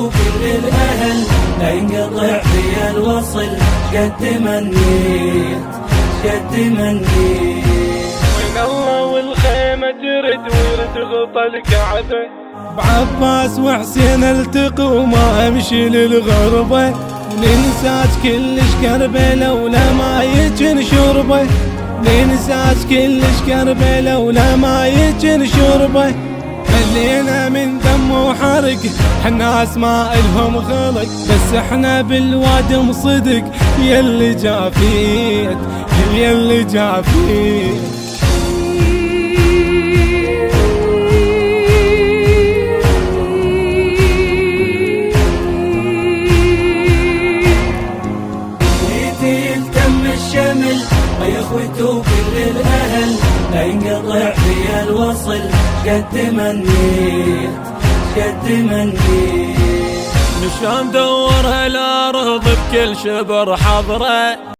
وكل الأهل لا ينقطع في الوصل قد تمنيت قد تمنيت. وين الله والخيمة ترد وتغطى الكعبة، بعباس وحسين التقوا وما امشي للغربة، ننساش كلش كربة لولا ما يجن شربة، ننساش كلش كربة لولا ما يجن شربة. خلينا من دم وحرق حناس ما الهم خلق، بس احنا بالواد مصدق يلي جافيت يلي جافيت. الشمل ويا اخوته كل الاهل لا ينقطع في الوصل قد تمنيت قد تمنيت. نشام دورها الارض بكل شبر حضره.